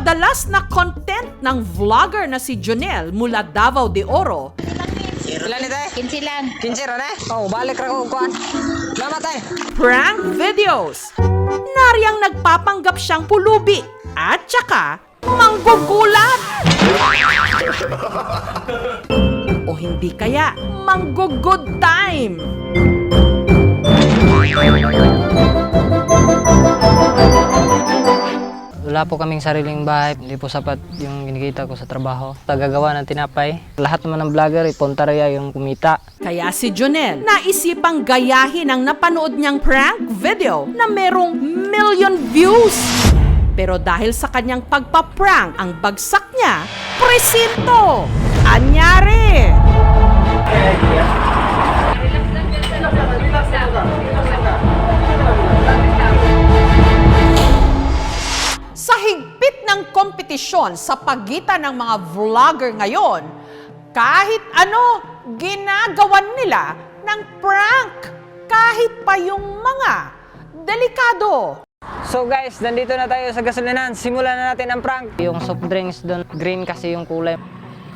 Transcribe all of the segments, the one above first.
madalas na content ng vlogger na si Jonel mula Davao de Oro. Ilan ni tay? 15 lang. 15 ron eh? Oh, balik ra ko kuan. Salamat tay. Prank videos. Nariyang nagpapanggap siyang pulubi at saka manggugulat. O hindi kaya manggo-good time. Wala po kaming sariling bahay, hindi po sapat yung kinikita ko sa trabaho. Tagagawa ng tinapay. Lahat naman ng vlogger, ipuntarya yung kumita. Kaya si Jonel naisipang gayahin ang napanood niyang prank video na merong million views. Pero dahil sa kanyang pagpa-prank ang bagsak niya, presinto! Anyari! Sa higpit ng kompetisyon sa pagitan ng mga vlogger ngayon, kahit ano, ginagawan nila ng prank. Kahit pa yung mga delikado. So guys, nandito na tayo sa gasolinahan. Simulan na natin ang prank. Yung soft drinks doon, green kasi yung kulay.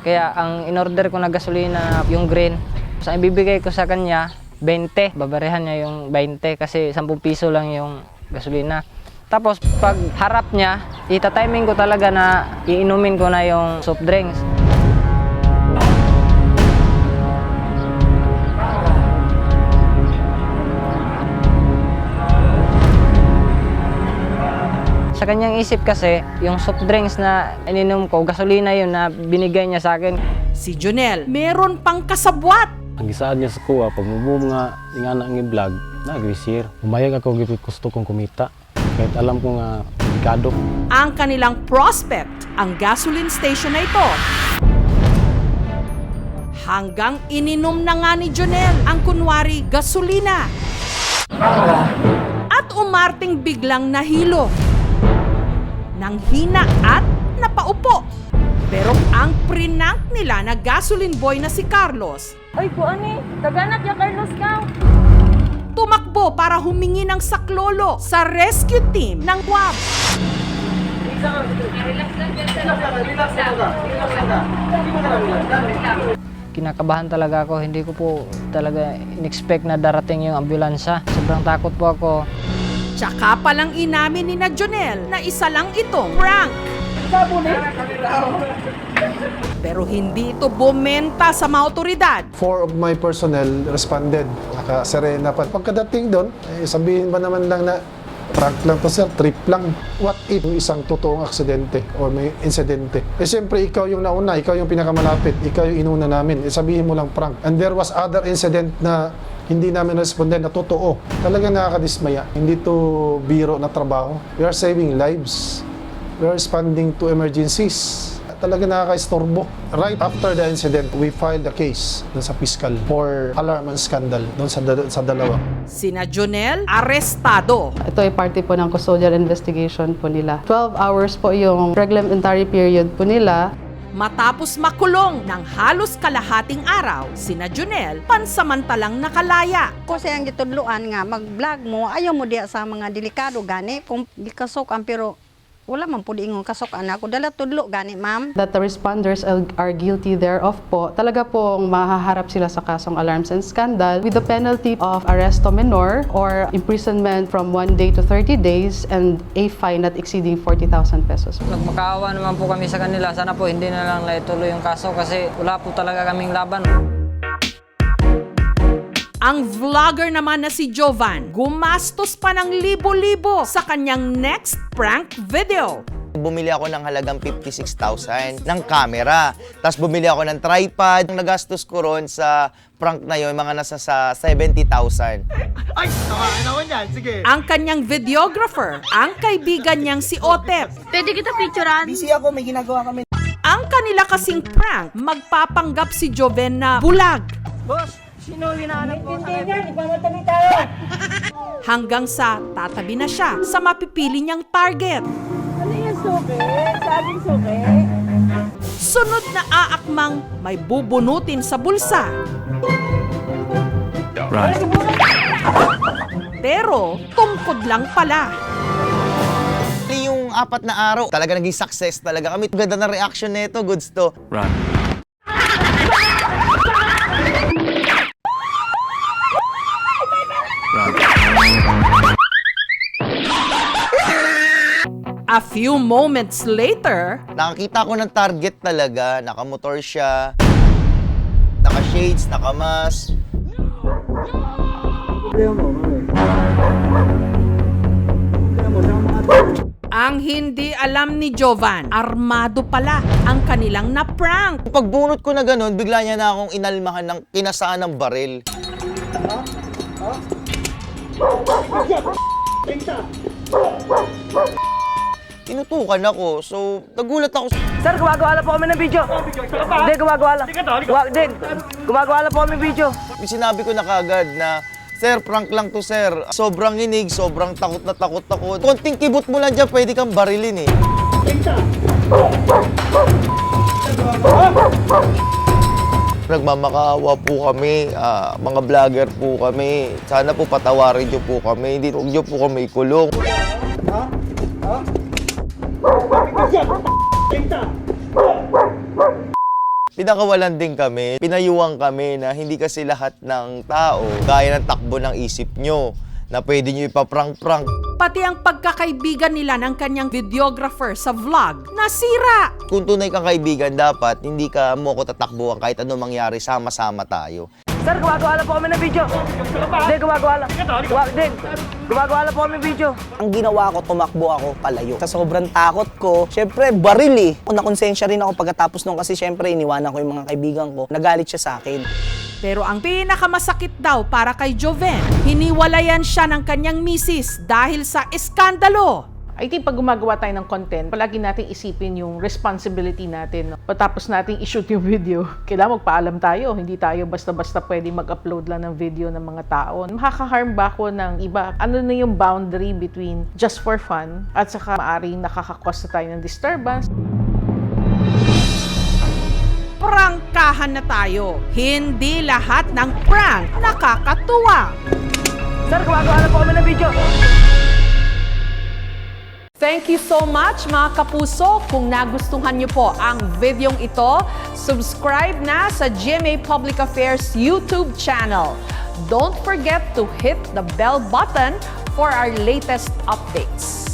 Kaya ang in-order ko na gasolina, yung green. So ibibigay ko sa kanya, 20. Babarehan niya yung 20 kasi 10 piso lang yung gasolina. Tapos pag harap niya, ita-timing ko talaga na iinumin ko na yung soft drinks. Sa kanyang isip kasi, yung soft drinks na ininom ko, gasolina yun na binigay niya sa akin. Si Jonel, meron pang kasabwat. Ang gisaan niya sa kuha, pag mabum nga ingana ang i-vlog, nag-resir. Umayag ako, gusto kong kumita. Kahit alam ko nga, delikado. Ang kanilang prospect, ang gasoline station na ito. Hanggang ininom na nga ni Jonel ang kunwari gasolina. At umarting biglang nahilo. Nang hina at napaupo. Pero ang prinank nila na gasoline boy na si Carlos, Ay, kuan ni. Taganat ya Carlos ka. tumakbo para humingi ng saklolo sa rescue team ng WAB. Kinakabahan talaga ako, hindi ko po talaga in-expect na darating yung ambulansya. Sobrang takot po ako. Tsaka palang inamin ni na Jonel na isa lang itong prank. Pero hindi ito bumenta sa mga otoridad. 4 of my personnel responded. Naka-serena pa. Pagkadating doon, sabihin ba naman lang na prank lang to sir, trip lang. What if yung isang totoong aksidente or may insidente? Siyempre, ikaw yung nauna, ikaw yung pinakamalapit, ikaw yung inuna namin. Sabihin mo lang prank. And there was other incident na hindi namin responden na totoo. Talagang nakakadismaya. Hindi to biro na trabaho. We are saving lives. We are responding to emergencies. Talaga nakaka-istorbo. Right after the incident, we filed a case dun sa fiscal for alarm and scandal dun sa dalawa. Sina Jonel, arestado. Ito ay parte po ng custodial investigation po nila. 12 hours po yung reglementary period po nila. Matapos makulong ng halos kalahating araw, sina Jonel pansamantalang nakalaya. Kasi ang gitudluan nga, mag-vlog mo, ayaw mo diya sa mga delikado gani. Kung gikasokan, pero wala man po diingon kasokan ako. Dala tudlo gani, ma'am. That the responders are guilty thereof po. Talaga pong mahaharap sila sa kasong alarms and scandal with the penalty of arresto menor or imprisonment from 1 day to 30 days and a fine not exceeding 40,000 pesos. Nagmakaawa naman po kami sa kanila. Sana po hindi na lang ituloy yung kaso kasi wala po talaga kaming laban. Ang vlogger naman na si Jovan, gumastos pa ng libo-libo sa kanyang next prank video. Bumili ako ng halagang 56,000 ng camera. Tapos bumili ako ng tripod. Ang nagastos ko ron sa prank na yun, mga nasa sa 70,000. Ay, tamahan ako niyan. Sige. Ang kanyang videographer, ang kaibigan niyang si Otep. Pwede kita picturean? Busy ako, may ginagawa kami. Ang kanila kasing prank, magpapanggap si Joven na bulag. Boss, sino hinahanap ko? Hanggang sa tatabi na siya sa mapipili niyang target. Ano yung suki? Sabing suki? Sunod na aakmang may bubunutin sa bulsa. Right. Pero tungkod lang pala. Yung 4 na araw. Talaga naging success talaga kami. Ganda na reaction nito, goods to. A few moments later, Nakakita ko ng target talaga. Nakamotor siya. Naka-shades, naka-mask. ang hindi alam ni Jovan, armado pala ang kanilang na-prank. Pagbunot ko na ganun, bigla niya na akong inalmahan ng kinasaan ng baril. Tinutukan ako, so nagulat ako. Sir, gumagawa lang po kami ng video. Hindi, gumagawa lang. Hindi, gumagawa lang po kami ng video. Sinabi ko na kagad na, Sir, prank lang to, sir. Sobrang inig, sobrang takot na takot ako. Konting kibot mo lang dyan, pwede kang barilin eh. Nagmamakaawa po kami, mga vlogger po kami. Sana po patawarin niyo po kami, hindi niyo po kami ikulong. Pinakawalan din kami, pinayuwang kami na hindi kasi lahat ng tao gaya ng takbo ng isip nyo na pwede nyo ipaprank-prank. Pati ang pagkakaibigan nila ng kanyang videographer sa vlog, nasira. Kung tunay kang kaibigan, dapat hindi ka mo ko tatakbuhan kahit ano mangyari, sama-sama tayo. Sir, gumagawa lang po kami ng video. Hindi, gumagawa lang. Hindi, gumagawa lang po kami ng video. Ang ginawa ko, tumakbo ako palayo. Sa sobrang takot ko, syempre baril eh. Nakonsensya rin ako pagkatapos nung kasi syempre iniwanan ko yung mga kaibigan ko. Nagalit siya sa akin. Pero ang pinakamasakit daw para kay Joven, hiniwalayan siya ng kanyang misis dahil sa iskandalo. I think pag gumagawa tayo ng content, palagi natin isipin yung responsibility natin. Patapos natin i-shoot yung video, kailangan magpaalam tayo. Hindi tayo basta-basta pwedeng mag-upload lang ng video ng mga tao. Makaka-harm ba ako ng iba? Ano na yung boundary between just for fun at saka maaaring nakaka-cause na tayo ng disturbance? Prangkahan na tayo. Hindi lahat ng prank nakakatuwa. Sir, gumagawa lang po kami ng video. Thank you so much mga kapuso. Kung nagustuhan niyo po ang videong ito, subscribe na sa GMA Public Affairs YouTube channel. Don't forget to hit the bell button for our latest updates.